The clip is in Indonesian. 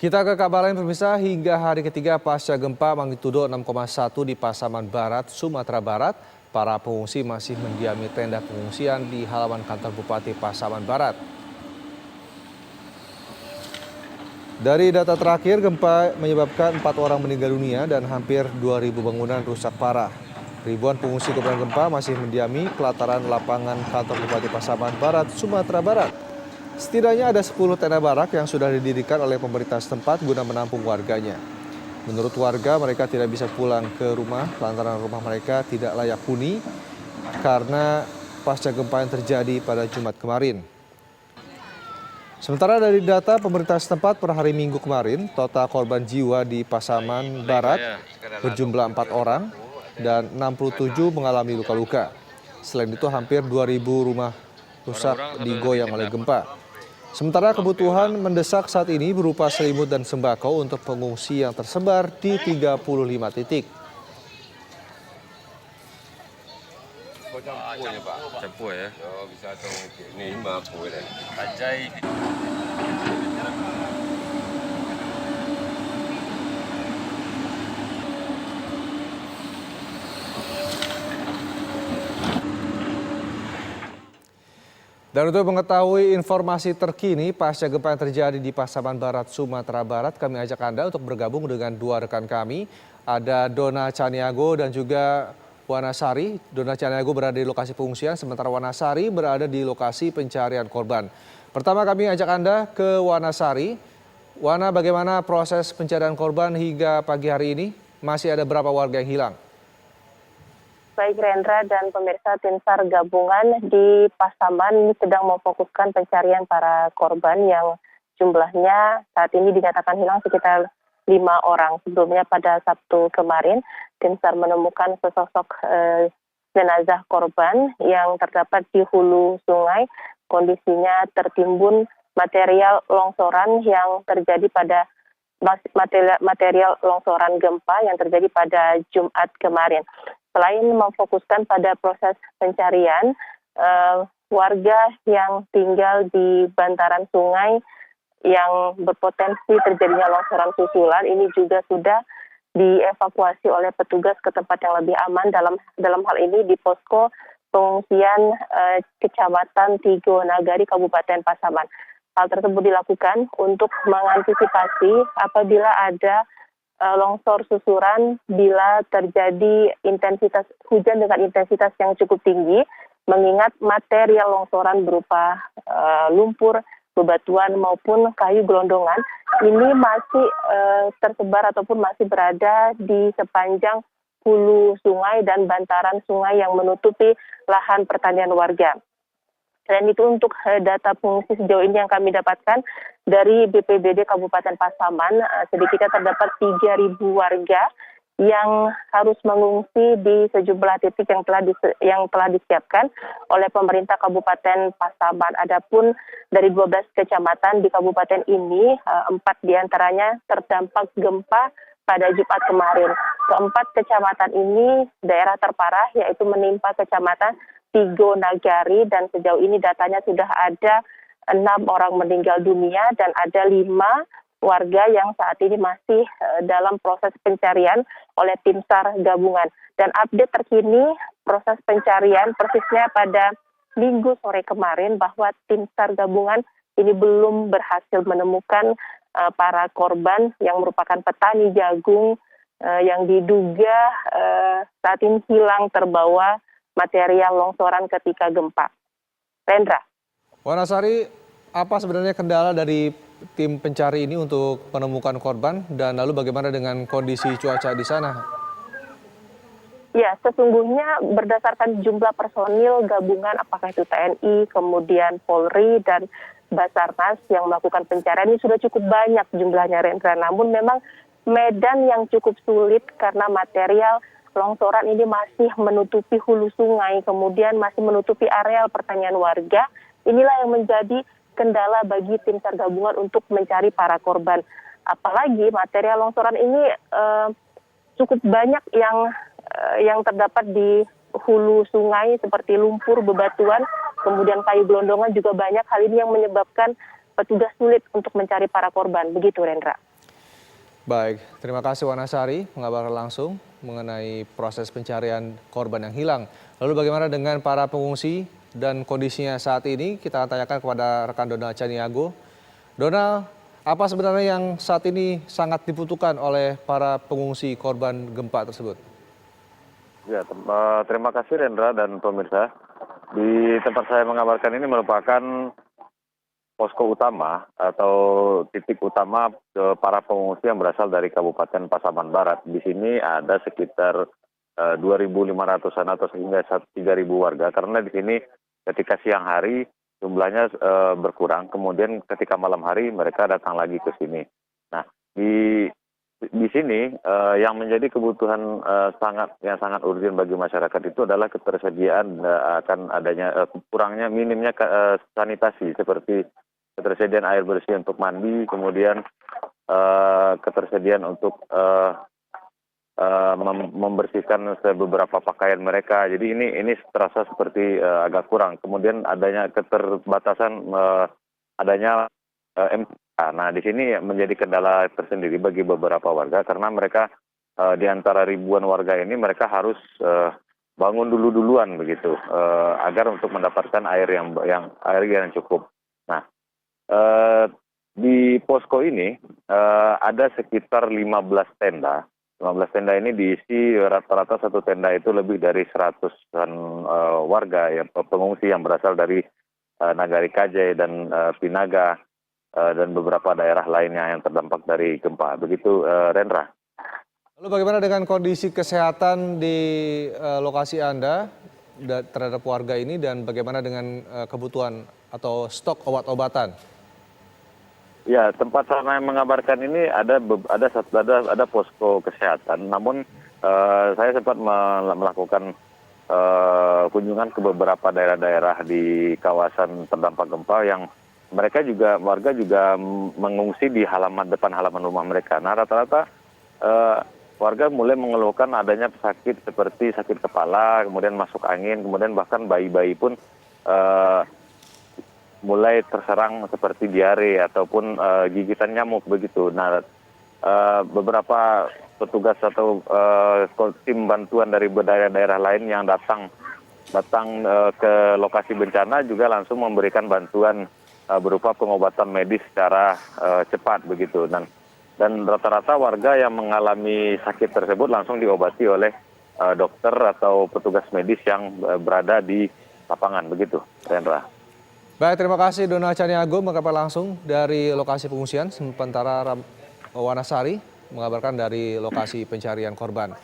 Kita ke kabar lain pemirsa, hingga hari ketiga pasca gempa magnitudo 6,1 di Pasaman Barat, Sumatera Barat, para pengungsi masih mendiami tenda pengungsian di halaman kantor Bupati Pasaman Barat. Dari data terakhir, gempa menyebabkan 4 orang meninggal dunia dan hampir 2.000 bangunan rusak parah. Ribuan pengungsi korban gempa masih mendiami pelataran lapangan kantor Bupati Pasaman Barat, Sumatera Barat. Setidaknya ada 10 tenda barak yang sudah didirikan oleh pemerintah setempat guna menampung warganya. Menurut warga, mereka tidak bisa pulang ke rumah lantaran rumah mereka tidak layak huni karena pasca gempa yang terjadi pada Jumat kemarin. Sementara dari data pemerintah setempat per hari Minggu kemarin, total korban jiwa di Pasaman Barat berjumlah 4 orang dan 67 mengalami luka-luka. Selain itu hampir 2.000 rumah rusak digoyang oleh gempa. Sementara kebutuhan mendesak saat ini berupa selimut dan sembako untuk pengungsi yang tersebar di 35 titik. Campur ya. Bisa ini 50 ya. Ajai. Dan untuk mengetahui informasi terkini pasca gempa yang terjadi di Pasaman Barat, Sumatera Barat, kami ajak Anda untuk bergabung dengan dua rekan kami. Ada Dona Caniago dan juga Wanasari. Dona Caniago berada di lokasi pengungsian, sementara Wanasari berada di lokasi pencarian korban. Pertama kami ajak Anda ke Wanasari. Wana, bagaimana proses pencarian korban hingga pagi hari ini? Masih ada berapa warga yang hilang? Baik Rendra dan pemirsa, tim SAR gabungan di Pasaman sedang memfokuskan pencarian para korban yang jumlahnya saat ini dinyatakan hilang sekitar 5 orang. Sebelumnya pada Sabtu kemarin, tim SAR menemukan sesosok jenazah korban yang terdapat di hulu sungai. Kondisinya tertimbun material longsoran yang terjadi pada material longsoran gempa yang terjadi pada Jumat kemarin. Selain memfokuskan pada proses pencarian, warga yang tinggal di bantaran sungai yang berpotensi terjadinya longsoran susulan ini juga sudah dievakuasi oleh petugas ke tempat yang lebih aman. Dalam hal ini di posko pengungsian Kecamatan Tigo Nagari, Kabupaten Pasaman. Hal tersebut dilakukan untuk mengantisipasi apabila ada longsor susuran bila terjadi intensitas hujan dengan intensitas yang cukup tinggi, mengingat material longsoran berupa lumpur, bebatuan maupun kayu gelondongan ini masih tersebar ataupun masih berada di sepanjang hulu sungai dan bantaran sungai yang menutupi lahan pertanian warga. Dan itu untuk data pengungsi sejauh ini yang kami dapatkan dari BPBD Kabupaten Pasaman, sedikitnya terdapat 3.000 warga yang harus mengungsi di sejumlah titik yang telah disiapkan oleh pemerintah Kabupaten Pasaman. Adapun dari 12 kecamatan di kabupaten ini, 4 diantaranya terdampak gempa pada Jumat kemarin. Keempat kecamatan ini daerah terparah yaitu menimpa kecamatan Tigo Nagari, dan sejauh ini datanya sudah ada 6 orang meninggal dunia dan ada 5 warga yang saat ini masih dalam proses pencarian oleh tim SAR gabungan. Dan update terkini proses pencarian persisnya pada Minggu sore kemarin bahwa tim SAR gabungan ini belum berhasil menemukan para korban yang merupakan petani jagung yang diduga saat ini hilang terbawa material longsoran ketika gempa. Rendra. Wanasari, apa sebenarnya kendala dari tim pencari ini untuk menemukan korban dan lalu bagaimana dengan kondisi cuaca di sana? Ya, sesungguhnya berdasarkan jumlah personil gabungan, apakah itu TNI, kemudian Polri dan Basarnas yang melakukan pencarian ini sudah cukup banyak jumlahnya, Rendra. Namun memang medan yang cukup sulit karena material longsoran ini masih menutupi hulu sungai, kemudian masih menutupi areal pertanian warga. Inilah yang menjadi kendala bagi tim SAR gabungan untuk mencari para korban. Apalagi material longsoran ini cukup banyak yang terdapat di hulu sungai seperti lumpur, bebatuan, kemudian kayu gelondongan juga banyak. Hal ini yang menyebabkan petugas sulit untuk mencari para korban. Begitu, Rendra. Baik, terima kasih Wanasari mengabarkan langsung mengenai proses pencarian korban yang hilang. Lalu bagaimana dengan para pengungsi dan kondisinya saat ini? Kita akan tanyakan kepada rekan Donald Caniago. Donald, apa sebenarnya yang saat ini sangat dibutuhkan oleh para pengungsi korban gempa tersebut? Ya, terima kasih Rendra dan pemirsa. Di tempat saya mengabarkan ini merupakan posko utama atau titik utama para pengungsi yang berasal dari Kabupaten Pasaman Barat. Di sini ada sekitar 2.500-an atau hingga 3.000 warga karena di sini ketika siang hari jumlahnya berkurang, kemudian ketika malam hari mereka datang lagi ke sini. Nah, di sini yang menjadi kebutuhan sangat urgent bagi masyarakat itu adalah ketersediaan akan adanya kurangnya minimnya sanitasi seperti ketersediaan air bersih untuk mandi, kemudian ketersediaan untuk membersihkan beberapa pakaian mereka. Jadi ini terasa seperti agak kurang. Kemudian adanya keterbatasan adanya MK. Nah, di sini menjadi kendala tersendiri bagi beberapa warga karena mereka di antara ribuan warga ini mereka harus bangun duluan begitu agar untuk mendapatkan air yang cukup. Nah, di posko ini ada sekitar 15 tenda. 15 tenda ini diisi rata-rata satu tenda itu lebih dari 100-an warga pengungsi yang berasal dari Nagari Kajai dan Pinaga dan beberapa daerah lainnya yang terdampak dari gempa. Begitu Rendra. Lalu bagaimana dengan kondisi kesehatan di lokasi Anda terhadap warga ini dan bagaimana dengan kebutuhan atau stok obat-obatan? Ya, tempat saya mengabarkan ini ada posko kesehatan. Namun saya sempat melakukan kunjungan ke beberapa daerah-daerah di kawasan terdampak gempa yang warga juga mengungsi di depan halaman rumah mereka. Nah, rata-rata warga mulai mengeluhkan adanya sakit seperti sakit kepala, kemudian masuk angin, kemudian bahkan bayi-bayi pun mulai terserang seperti diare ataupun gigitan nyamuk begitu. Nah, beberapa petugas atau tim bantuan dari daerah-daerah lain yang datang ke lokasi bencana juga langsung memberikan bantuan berupa pengobatan medis secara cepat begitu. Dan rata-rata warga yang mengalami sakit tersebut langsung diobati oleh dokter atau petugas medis yang berada di lapangan begitu, Rendra. Baik, terima kasih Donald Caniago mengabarkan langsung dari lokasi pengungsian, sementara Wanasari mengabarkan dari lokasi pencarian korban.